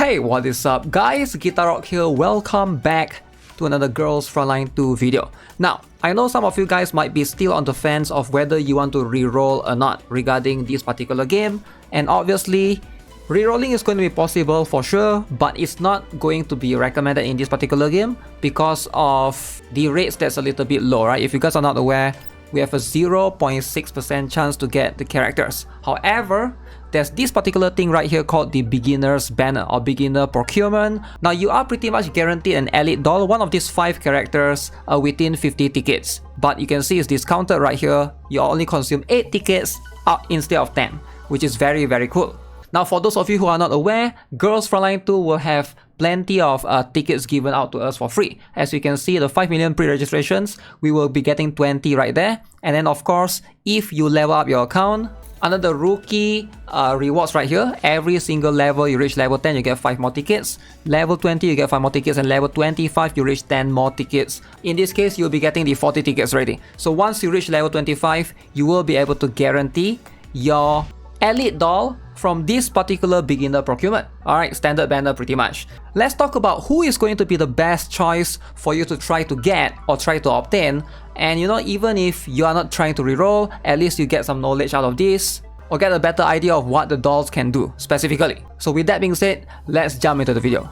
Hey, what is up guys? GuitarRock here, welcome back to another Girls Frontline 2 video. Now, I know some of you guys might be still on the fence of whether you want to reroll or not regarding this particular game, and obviously, rerolling is going to be possible for sure, but it's not going to be recommended in this particular game because of the rates that's a little bit low, right? If you guys are not aware, we have a 0.6% chance to get the characters. However, there's this particular thing right here called the beginner's banner or beginner procurement. Now you are pretty much guaranteed an elite doll, one of these 5 characters within 50 tickets. But you can see it's discounted right here. You only consume 8 tickets instead of 10, which is very cool. Now for those of you who are not aware, Girls Frontline 2 will have plenty of tickets given out to us for free. As you can see, the 5 million pre-registrations, we will be getting 20 right there. And then of course, if you level up your account, under the rookie rewards right here, every single level you reach level 10, you get 5 more tickets. Level 20, you get 5 more tickets. And level 25, you reach 10 more tickets. In this case, you'll be getting the 40 tickets already. So once you reach level 25, you will be able to guarantee your elite doll from this particular beginner procurement. Alright, standard banner pretty much. Let's talk about who is going to be the best choice for you to try to get or try to obtain. And you know, even if you are not trying to reroll, at least you get some knowledge out of this or get a better idea of what the dolls can do specifically. So with that being said, let's jump into the video.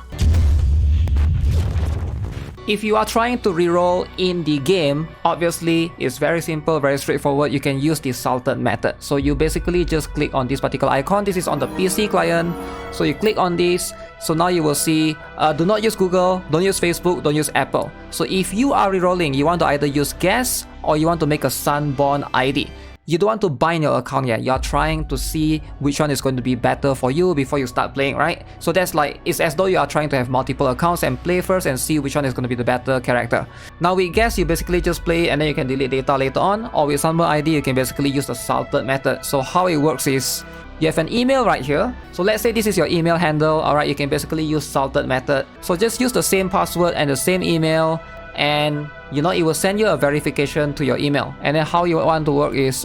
If you are trying to reroll in the game, obviously it's very simple, very straightforward. You can use the salted method. So you basically just click on this particular icon. This is on the PC client. So you click on this. So now you will see, do not use Google, don't use Facebook, don't use Apple. So if you are rerolling, you want to either use guest or you want to make a Sunborn ID. You don't want to bind your account yet. You're trying to see which one is going to be better for you before you start playing, right? So that's like, it's as though you are trying to have multiple accounts and play first and see which one is going to be the better character. Now with guess, you basically just play and then you can delete data later on, or with Sunburn ID, you can basically use the salted method. So how it works is, you have an email right here. So let's say this is your email handle, alright, you can basically use salted method. So just use the same password and the same email, and you know, it will send you a verification to your email. And then how you want to work is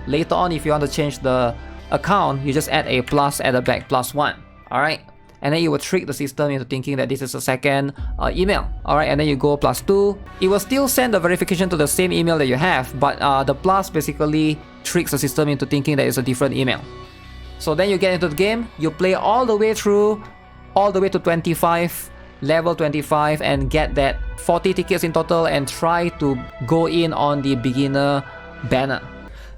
later on, if you want to change the account, you just add a plus at the back, +1. Alright, and then you will trick the system into thinking that this is a second email. Alright, and then you go +2. It will still send the verification to the same email that you have, but the plus basically tricks the system into thinking that it's a different email. So then you get into the game, you play all the way through, all the way to 25, level 25, and get that 40 tickets in total and try to go in on the beginner banner.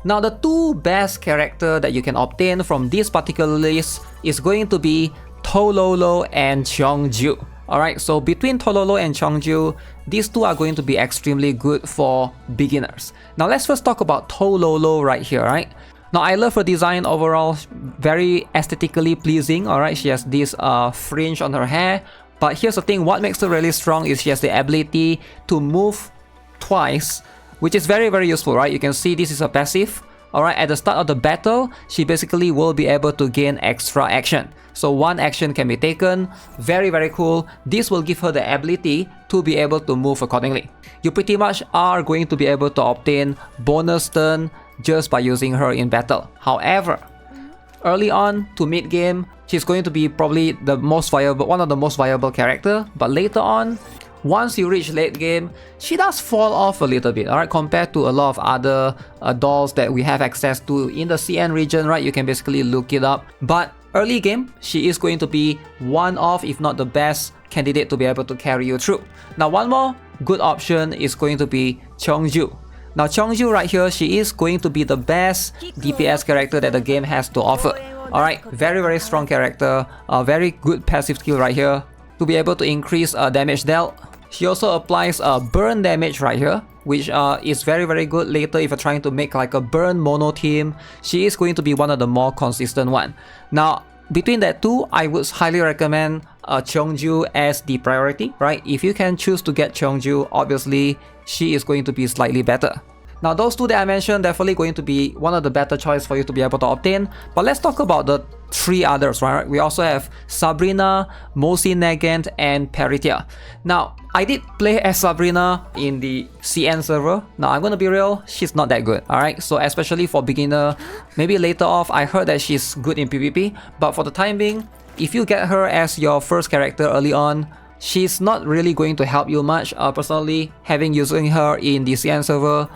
Now the 2 best character that you can obtain from this particular list is going to be Tololo and Cheongju. Alright, so between Tololo and Cheongju, these 2 are going to be extremely good for beginners. Now let's first talk about Tololo right here, right? Now I love her design overall, very aesthetically pleasing, alright? She has this fringe on her hair. But here's the thing, what makes her really strong is she has the ability to move twice, which is very useful, right? You can see this is a passive. Alright, at the start of the battle, she basically will be able to gain extra action. So 1 action can be taken, very cool. This will give her the ability to be able to move accordingly. You pretty much are going to be able to obtain bonus turn just by using her in battle. However, early on to mid game, she's going to be probably the most viable, one of the most viable character. But later on, once you reach late game, she does fall off a little bit, alright, compared to a lot of other dolls that we have access to in the CN region, right? You can basically look it up. But early game, she is going to be one of, if not the best candidate to be able to carry you through. Now one more good option is going to be Cheongju. Now Cheongju right here, she is going to be the best DPS character that the game has to offer. Alright, very strong character, very good passive skill right here to be able to increase damage dealt. She also applies burn damage right here, which is very good later if you're trying to make like a burn mono team. She is going to be one of the more consistent one. Now between that 2, I would highly recommend Cheongju as the priority, right? If you can choose to get Cheongju, obviously she is going to be slightly better. Now those 2 that I mentioned, definitely going to be one of the better choice for you to be able to obtain. But let's talk about the 3 others, right? We also have Sabrina, Mosi Nagant, and Peritia. Now, I did play as Sabrina in the CN server. Now, I'm gonna be real, she's not that good, alright? So especially for beginner, maybe later off, I heard that she's good in PvP. But for the time being, if you get her as your first character early on, she's not really going to help you much. Personally, using her in the CN server,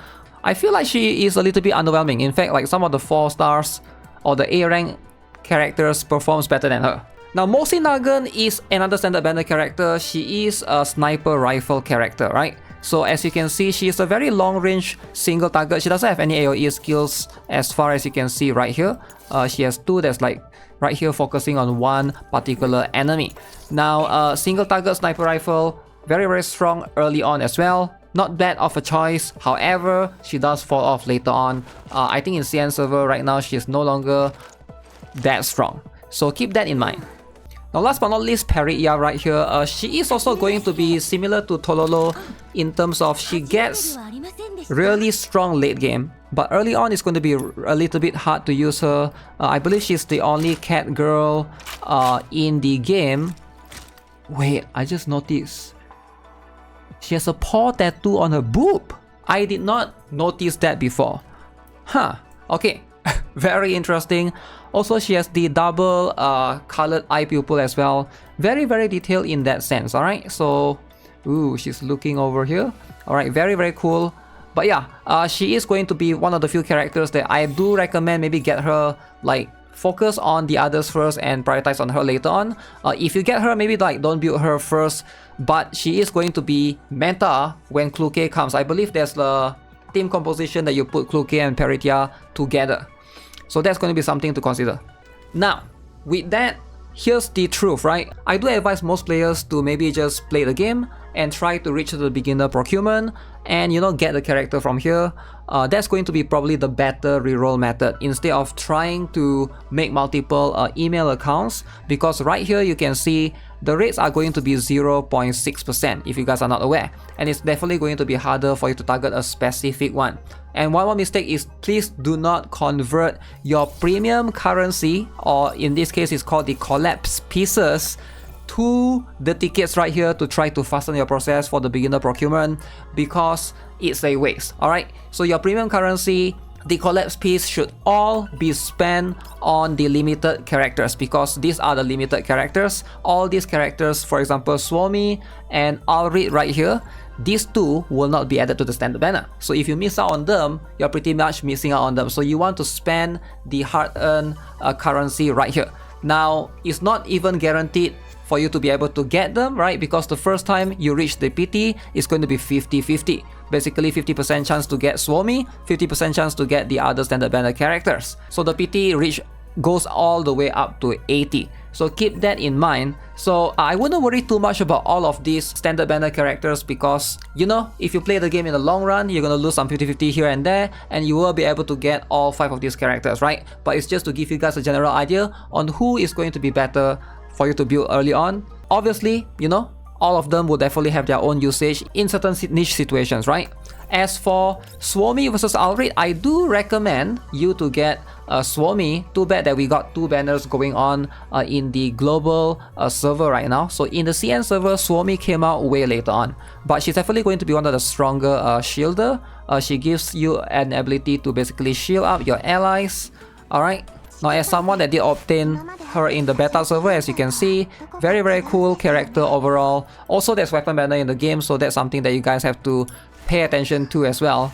I feel like she is a little bit underwhelming. In fact, like some of the 4 stars or the A rank characters performs better than her. Now, Mosi Nagan is another standard banner character. She is a sniper rifle character, right? So as you can see, she is a very long range single target. She doesn't have any AoE skills as far as you can see right here. She has 2 that's like right here focusing on one particular enemy. Now, single target sniper rifle, very strong early on as well. Not bad of a choice. However, she does fall off later on. I think in CN server right now, she is no longer that strong. So keep that in mind. Now, last but not least, Periya right here. She is also going to be similar to Tololo in terms of she gets really strong late game, but early on it's going to be a little bit hard to use her. I believe she's the only cat girl in the game. Wait, I just noticed. She has a paw tattoo on her boob. I did not notice that before. Huh, okay. Very interesting. Also, she has the double colored eye pupil as well. Very detailed in that sense, alright? So, ooh, she's looking over here. Alright, very cool. But yeah, she is going to be one of the few characters that I do recommend maybe get her, like, focus on the others first and prioritize on her later on. If you get her, maybe like don't build her first, but she is going to be meta when Kluke comes. I believe there's the team composition that you put Kluke and Periya together. So that's going to be something to consider. Now, with that, here's the truth, right? I do advise most players to maybe just play the game and try to reach the beginner procurement and, you know, get the character from here. That's going to be probably the better reroll method instead of trying to make multiple email accounts, because right here you can see the rates are going to be 0.6% if you guys are not aware, and it's definitely going to be harder for you to target a specific one. And one more mistake is please do not convert your premium currency, or in this case it's called the collapse pieces, to the tickets right here to try to fasten your process for the beginner procurement, because it's a waste. Alright, so your premium currency, the collapse piece, should all be spent on the limited characters, because these are the limited characters. All these characters, for example Swami and Alrid right here, these 2 will not be added to the standard banner. So if you miss out on them, you're pretty much missing out on them. So you want to spend the hard-earned currency right here. Now, it's not even guaranteed for you to be able to get them, right? Because the first time you reach the PT, it's going to be 50-50. Basically 50% chance to get Swami, 50% chance to get the other standard banner characters. So the PT reach goes all the way up to 80. So keep that in mind. So I wouldn't worry too much about all of these standard banner characters, because, you know, if you play the game in the long run, you're gonna lose some 50-50 here and there, and you will be able to get all 5 of these characters, right? But it's just to give you guys a general idea on who is going to be better for you to build early on. Obviously, you know, all of them will definitely have their own usage in certain niche situations, right? As for Swami versus Alrid, I do recommend you to get Swami. Too bad that we got 2 banners going on in the global server right now. So in the CN server, Swami came out way later on, but she's definitely going to be one of the stronger shielder. She gives you an ability to basically shield up your allies. Alright, now as someone that did obtain her in the beta server, as you can see, very cool character overall. Also, there's weapon banner in the game, so that's something that you guys have to pay attention to as well.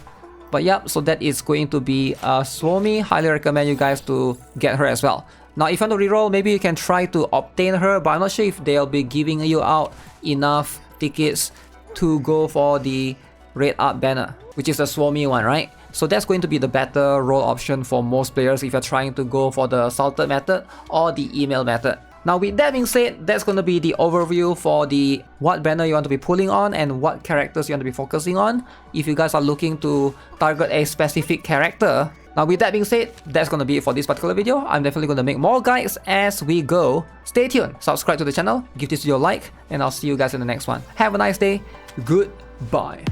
But yep, so that is going to be Swami. Highly recommend you guys to get her as well. Now, if you want to reroll, maybe you can try to obtain her, but I'm not sure if they'll be giving you out enough tickets to go for the Red Up banner, which is the Swami one, right? So that's going to be the better roll option for most players if you're trying to go for the salted method or the email method. Now, with that being said, that's going to be the overview for the what banner you want to be pulling on and what characters you want to be focusing on if you guys are looking to target a specific character. Now, with that being said, that's going to be it for this particular video. I'm definitely going to make more guides as we go. Stay tuned, subscribe to the channel, give this video a like, and I'll see you guys in the next one. Have a nice day. Goodbye.